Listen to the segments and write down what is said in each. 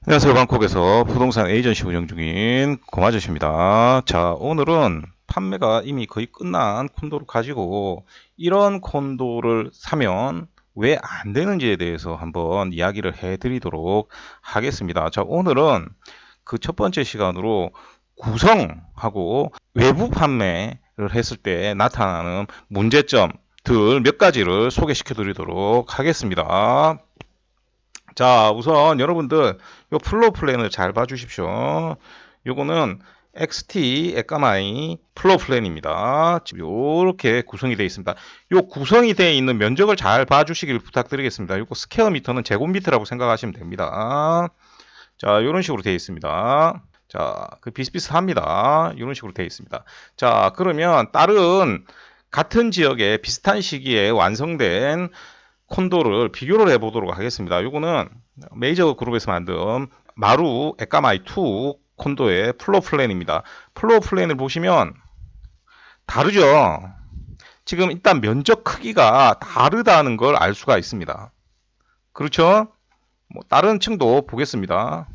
안녕하세요. 방콕에서 부동산 에이전시 운영 중인 고마저씨입니다. 자, 오늘은 판매가 이미 거의 끝난 콘도를 가지고 이런 콘도를 사면 왜 안 되는지에 대해서 한번 이야기를 해드리도록 하겠습니다. 자, 오늘은 그 첫 번째 시간으로 구성하고 외부 판매를 했을 때 나타나는 문제점들 몇 가지를 소개시켜 드리도록 하겠습니다. 자, 우선 여러분들 요 플로우 플랜을 잘 봐주십시오. 요거는 XT 에까마이 플로우 플랜입니다. 지금 요렇게 구성이 되어 있습니다. 요 구성이 되어 있는 면적을 잘 봐주시길 부탁드리겠습니다. 요거 스퀘어 미터는 제곱미터라고 생각하시면 됩니다. 자, 요런 식으로 되어 있습니다. 자, 그 비슷비슷합니다. 이런 식으로 되어 있습니다. 자, 그러면 다른 같은 지역에 비슷한 시기에 완성된 콘도를 비교를 해보도록 하겠습니다. 이거는 메이저 그룹에서 만든 마루 에까마이2 콘도의 플로어 플랜입니다. 플로어 플랜을 보시면 다르죠. 지금 일단 면적 크기가 다르다는 걸 알 수가 있습니다. 그렇죠? 뭐 다른 층도 보겠습니다.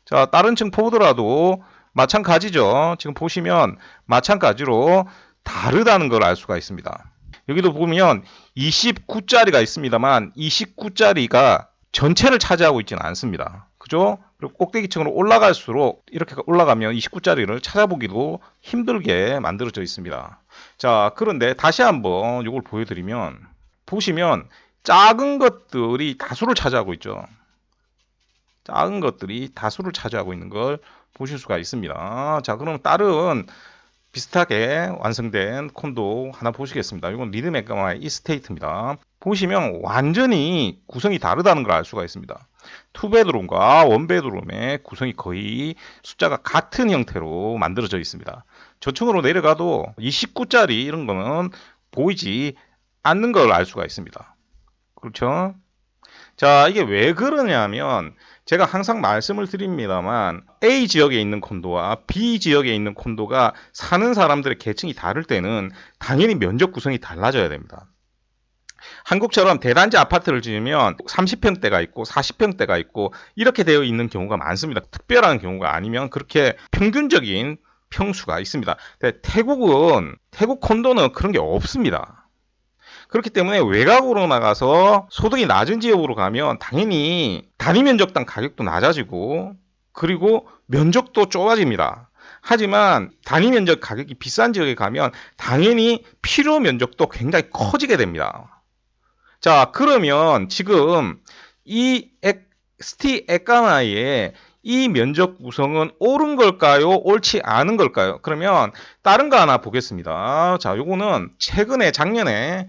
자, 다른 층 보더라도 마찬가지죠. 지금 보시면 마찬가지로 다르다는 걸 알 수가 있습니다. 여기도 보면 29짜리가 있습니다만 29짜리가 전체를 차지하고 있지는 않습니다. 그죠? 그리고 꼭대기층으로 올라갈수록 이렇게 올라가면 29짜리를 찾아보기도 힘들게 만들어져 있습니다. 자, 그런데 다시 한번 이걸 보여드리면 보시면 작은 것들이 다수를 차지하고 있죠. 작은 것들이 다수를 차지하고 있는 걸 보실 수가 있습니다. 자, 그럼 다른 비슷하게 완성된 콘도 하나 보시겠습니다. 이건 리듬 에까마의 이스테이트입니다. 보시면 완전히 구성이 다르다는 걸 알 수가 있습니다. 투베드룸과 원베드룸의 구성이 거의 숫자가 같은 형태로 만들어져 있습니다. 저층으로 내려가도 29짜리 이런 거는 보이지 않는 걸 알 수가 있습니다. 그렇죠? 자, 이게 왜 그러냐면 제가 항상 말씀을 드립니다만 A 지역에 있는 콘도와 B 지역에 있는 콘도가 사는 사람들의 계층이 다를 때는 당연히 면적 구성이 달라져야 됩니다. 한국처럼 대단지 아파트를 지으면 30평대가 있고 40평대가 있고 이렇게 되어 있는 경우가 많습니다. 특별한 경우가 아니면 그렇게 평균적인 평수가 있습니다. 태국 콘도는 그런 게 없습니다. 그렇기 때문에 외곽으로 나가서 소득이 낮은 지역으로 가면 당연히 단위 면적당 가격도 낮아지고 그리고 면적도 좁아집니다. 하지만 단위 면적 가격이 비싼 지역에 가면 당연히 필요 면적도 굉장히 커지게 됩니다. 자, 그러면 지금 이 ST 에까나이의 이 면적 구성은 옳은 걸까요? 옳지 않은 걸까요? 그러면 다른 거 하나 보겠습니다. 자, 요거는 최근에 작년에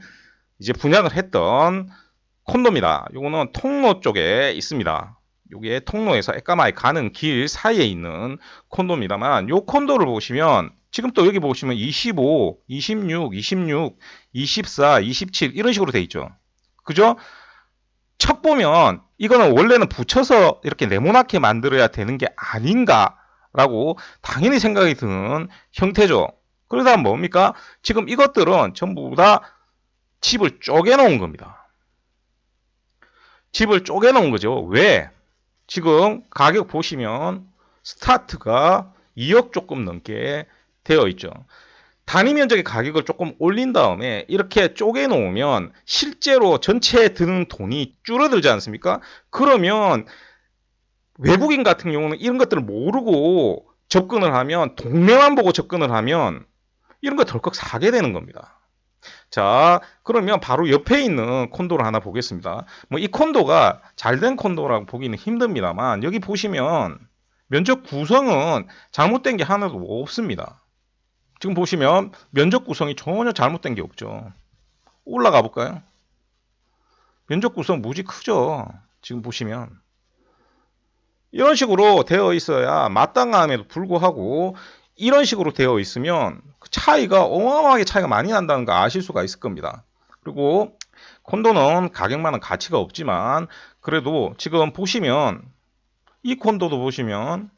이제 분양을 했던 콘도입니다. 요거는 통로 쪽에 있습니다. 요게 통로에서 에까마이 가는 길 사이에 있는 콘도입니다만 요 콘도를 보시면 지금 또 여기 보시면 25, 26, 26, 24, 27 이런 식으로 돼 있죠. 그죠? 척 보면 이거는 원래는 붙여서 이렇게 네모나게 만들어야 되는 게 아닌가라고 당연히 생각이 드는 형태죠. 그러다 뭡니까? 지금 이것들은 전부 다 집을 쪼개놓은 겁니다. 집을 쪼개놓은 거죠. 왜? 지금 가격 보시면 스타트가 2억 조금 넘게 되어 있죠. 단위 면적의 가격을 조금 올린 다음에 이렇게 쪼개놓으면 실제로 전체에 드는 돈이 줄어들지 않습니까? 그러면 외국인 같은 경우는 이런 것들을 모르고 접근을 하면 동네만 보고 접근을 하면 이런 거 덜컥 사게 되는 겁니다. 자, 그러면 바로 옆에 있는 콘도를 하나 보겠습니다. 뭐 이 콘도가 잘된 콘도라고 보기는 힘듭니다만 여기 보시면 면적 구성은 잘못된 게 하나도 없습니다. 지금 보시면 면적 구성이 전혀 잘못된 게 없죠. 올라가 볼까요? 면적 구성 무지 크죠. 지금 보시면 이런 식으로 되어 있어야 마땅함에도 불구하고 이런 식으로 되어 있으면 차이가 어마어마하게 차이가 많이 난다는 거 아실 수가 있을 겁니다. 그리고 콘도는 가격만은 가치가 없지만 그래도 지금 보시면 이 콘도도 보시면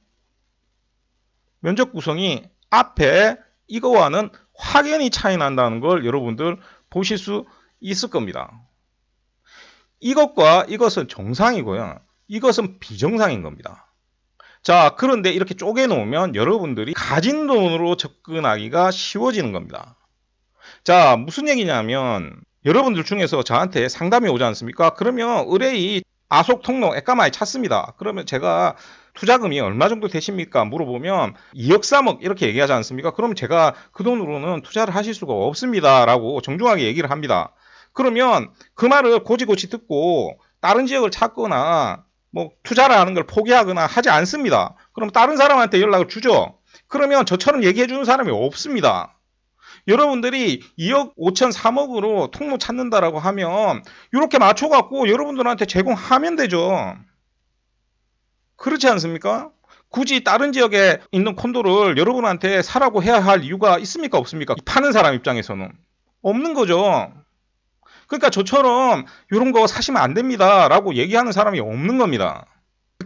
면적 구성이 앞에 이거와는 확연히 차이 난다는 걸 여러분들 보실 수 있을 겁니다. 이것과 이것은 정상이고요. 이것은 비정상인 겁니다. 자, 그런데 이렇게 쪼개놓으면 여러분들이 가진 돈으로 접근하기가 쉬워지는 겁니다. 자, 무슨 얘기냐면 여러분들 중에서 저한테 상담이 오지 않습니까? 그러면 의뢰이 아속 통로 에까마이 찾습니다. 그러면 제가 투자금이 얼마 정도 되십니까? 물어보면 2억 3억 이렇게 얘기하지 않습니까? 그럼 제가 그 돈으로는 투자를 하실 수가 없습니다 라고 정중하게 얘기를 합니다. 그러면 그 말을 고지고지 듣고 다른 지역을 찾거나 뭐 투자를 하는 걸 포기하거나 하지 않습니다. 그럼 다른 사람한테 연락을 주죠. 그러면 저처럼 얘기해 주는 사람이 없습니다. 여러분들이 2억 5천 3억으로 통로 찾는다라고 하면 이렇게 맞춰갖고 여러분들한테 제공하면 되죠. 그렇지 않습니까? 굳이 다른 지역에 있는 콘도를 여러분한테 사라고 해야 할 이유가 있습니까? 없습니까? 파는 사람 입장에서는 없는 거죠. 그러니까 저처럼 이런 거 사시면 안 됩니다 라고 얘기하는 사람이 없는 겁니다.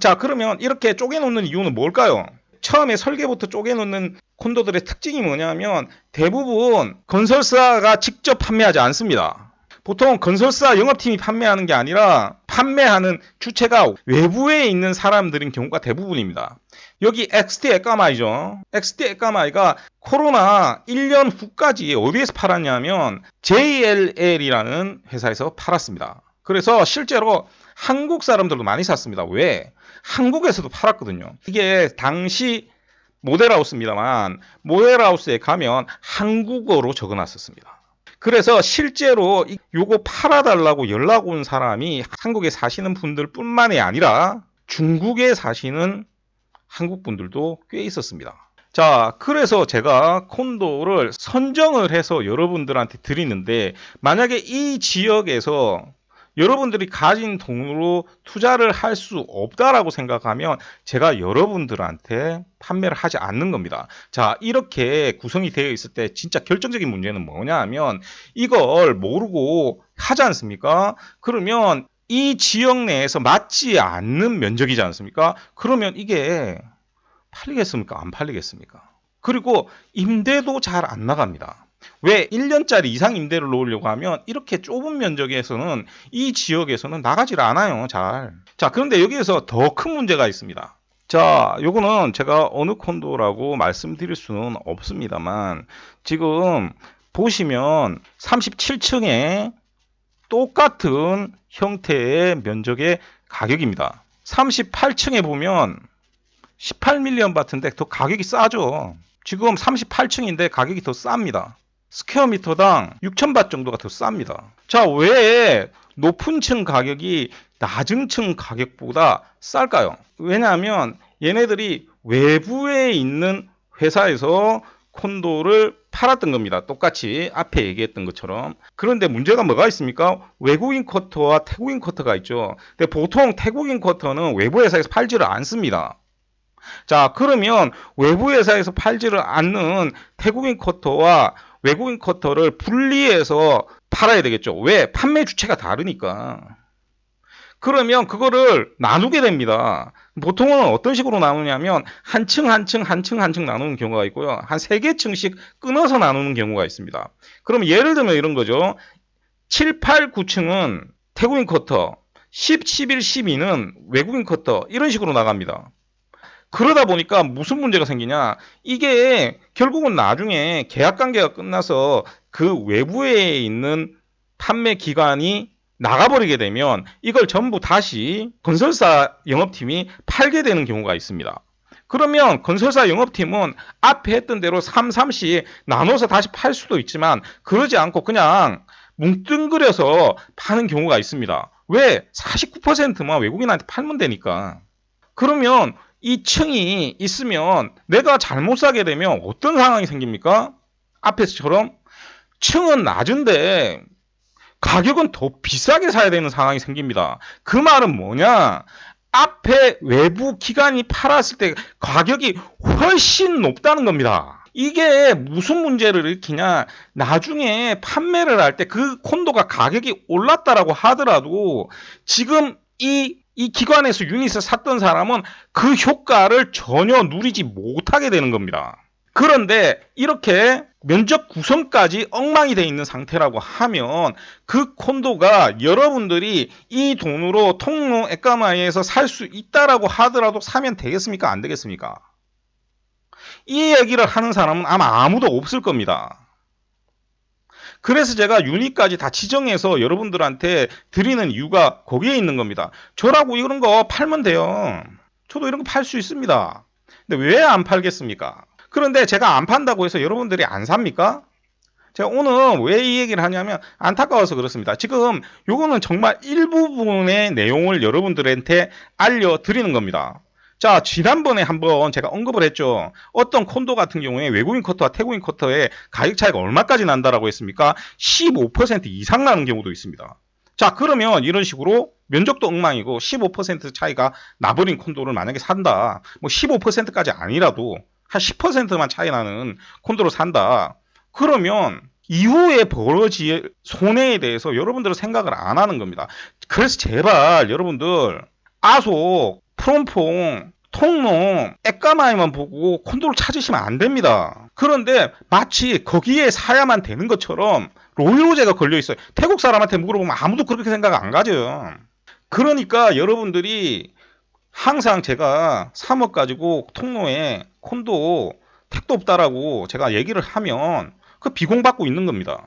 자, 그러면 이렇게 쪼개놓는 이유는 뭘까요? 처음에 설계부터 쪼개놓는 콘도들의 특징이 뭐냐면 대부분 건설사가 직접 판매하지 않습니다. 보통 건설사 영업팀이 판매하는 게 아니라 판매하는 주체가 외부에 있는 사람들인 경우가 대부분입니다. 여기 XT 에까마이죠. XT 에까마이가 코로나 1년 후까지 어디에서 팔았냐면 JLL이라는 회사에서 팔았습니다. 그래서 실제로 한국 사람들도 많이 샀습니다. 왜? 한국에서도 팔았거든요. 이게 당시 모델하우스입니다만 모델하우스에 가면 한국어로 적어놨었습니다. 그래서 실제로 요거 팔아달라고 연락 온 사람이 한국에 사시는 분들 뿐만이 아니라 중국에 사시는 한국 분들도 꽤 있었습니다. 자, 그래서 제가 콘도를 선정을 해서 여러분들한테 드리는데 만약에 이 지역에서 여러분들이 가진 돈으로 투자를 할 수 없다라고 생각하면 제가 여러분들한테 판매를 하지 않는 겁니다. 자, 이렇게 구성이 되어 있을 때 진짜 결정적인 문제는 뭐냐 하면 이걸 모르고 하지 않습니까? 그러면 이 지역 내에서 맞지 않는 면적이지 않습니까? 그러면 이게 팔리겠습니까? 안 팔리겠습니까? 그리고 임대도 잘 안 나갑니다. 왜 1년짜리 이상 임대를 놓으려고 하면 이렇게 좁은 면적에서는 이 지역에서는 나가질 않아요. 잘. 자, 그런데 여기에서 더 큰 문제가 있습니다. 자, 요거는 제가 어느 콘도라고 말씀드릴 수는 없습니다만 지금 보시면 37층에 똑같은 형태의 면적의 가격입니다. 38층에 보면 18밀리언 바트인데 더 가격이 싸죠. 지금 38층인데 가격이 더 쌉니다. 스퀘어미터당 6,000바 정도가 더 쌉니다. 자, 왜 높은 층 가격이 낮은 층 가격보다 쌀까요? 왜냐하면 얘네들이 외부에 있는 회사에서 콘도를 팔았던 겁니다. 똑같이 앞에 얘기했던 것처럼. 그런데 문제가 뭐가 있습니까? 외국인 쿼터와 태국인 쿼터가 있죠. 근데 보통 태국인 쿼터는 외부 회사에서 팔지를 않습니다. 자, 그러면 외부 회사에서 팔지를 않는 태국인 쿼터와 외국인 쿼터를 분리해서 팔아야 되겠죠. 왜? 판매 주체가 다르니까. 그러면 그거를 나누게 됩니다. 보통은 어떤 식으로 나누냐면 한 층 한 층 한 층 한 층 나누는 경우가 있고요. 한 3개 층씩 끊어서 나누는 경우가 있습니다. 그럼 예를 들면 이런 거죠. 7, 8, 9층은 태국인 쿼터, 10, 11, 12는 외국인 쿼터 이런 식으로 나갑니다. 그러다 보니까 무슨 문제가 생기냐, 이게 결국은 나중에 계약 관계가 끝나서 그 외부에 있는 판매 기관이 나가버리게 되면 이걸 전부 다시 건설사 영업팀이 팔게 되는 경우가 있습니다. 그러면 건설사 영업팀은 앞에 했던 대로 3씩 나눠서 다시 팔 수도 있지만 그러지 않고 그냥 뭉뚱그려서 파는 경우가 있습니다. 왜? 49%만 외국인한테 팔면 되니까. 그러면 이 층이 있으면 내가 잘못 사게 되면 어떤 상황이 생깁니까? 앞에서처럼 층은 낮은데 가격은 더 비싸게 사야 되는 상황이 생깁니다. 그 말은 뭐냐? 앞에 외부 기관이 팔았을 때 가격이 훨씬 높다는 겁니다. 이게 무슨 문제를 일으키냐? 나중에 판매를 할 때 그 콘도가 가격이 올랐다라고 하더라도 지금 이 기관에서 유닛을 샀던 사람은 그 효과를 전혀 누리지 못하게 되는 겁니다. 그런데 이렇게 면적 구성까지 엉망이 되어 있는 상태라고 하면 그 콘도가 여러분들이 이 돈으로 통로 에까마이에서 살 수 있다라고 하더라도 사면 되겠습니까? 안 되겠습니까? 이 얘기를 하는 사람은 아마 아무도 없을 겁니다. 그래서 제가 유닛까지 다 지정해서 여러분들한테 드리는 이유가 거기에 있는 겁니다. 저라고 이런 거 팔면 돼요. 저도 이런 거 팔 수 있습니다. 근데 왜 안 팔겠습니까? 그런데 제가 안 판다고 해서 여러분들이 안 삽니까? 제가 오늘 왜 이 얘기를 하냐면 안타까워서 그렇습니다. 지금 요거는 정말 일부분의 내용을 여러분들한테 알려드리는 겁니다. 자, 지난번에 한번 제가 언급을 했죠. 어떤 콘도 같은 경우에 외국인 쿼터와 태국인 쿼터의 가격 차이가 얼마까지 난다라고 했습니까? 15% 이상 나는 경우도 있습니다. 자, 그러면 이런 식으로 면적도 엉망이고 15% 차이가 나버린 콘도를 만약에 산다. 뭐 15%까지 아니라도 한 10%만 차이 나는 콘도를 산다. 그러면 이후에 벌어질 손해에 대해서 여러분들은 생각을 안 하는 겁니다. 그래서 제발 여러분들 아속, 프롬퐁, 통로, 에까마이만 보고 콘도를 찾으시면 안 됩니다. 그런데 마치 거기에 사야만 되는 것처럼 로요제가 걸려 있어요. 태국 사람한테 물어보면 아무도 그렇게 생각 안 가져요. 그러니까 여러분들이 항상 제가 3억 가지고 통로에 콘도 택도 없다라고 제가 얘기를 하면 그 비공받고 있는 겁니다.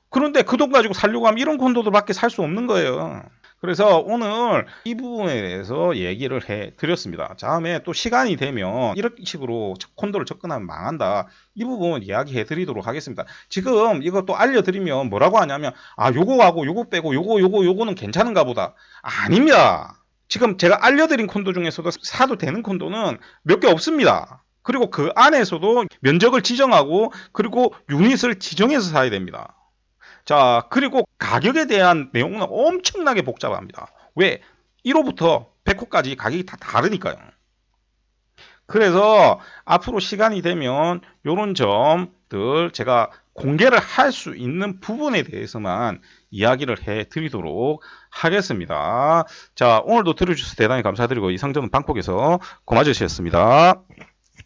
그런데 그 돈 가지고 살려고 하면 이런 콘도들밖에 살 수 없는 거예요. 그래서 오늘 이 부분에 대해서 얘기를 해 드렸습니다. 다음에 또 시간이 되면 이런 식으로 콘도를 접근하면 망한다. 이 부분 이야기해 드리도록 하겠습니다. 지금 이것도 알려드리면 뭐라고 하냐면 요거하고 요거 빼고 요거는 괜찮은가 보다. 아닙니다. 지금 제가 알려드린 콘도 중에서도 사도 되는 콘도는 몇 개 없습니다. 그리고 그 안에서도 면적을 지정하고 그리고 유닛을 지정해서 사야 됩니다. 자, 그리고 가격에 대한 내용은 엄청나게 복잡합니다. 왜? 1호부터 100호까지 가격이 다 다르니까요. 그래서 앞으로 시간이 되면 이런 점들 제가 공개를 할 수 있는 부분에 대해서만 이야기를 해 드리도록 하겠습니다. 자, 오늘도 들어주셔서 대단히 감사드리고 이상 저는 방콕에서 고마주셨습니다.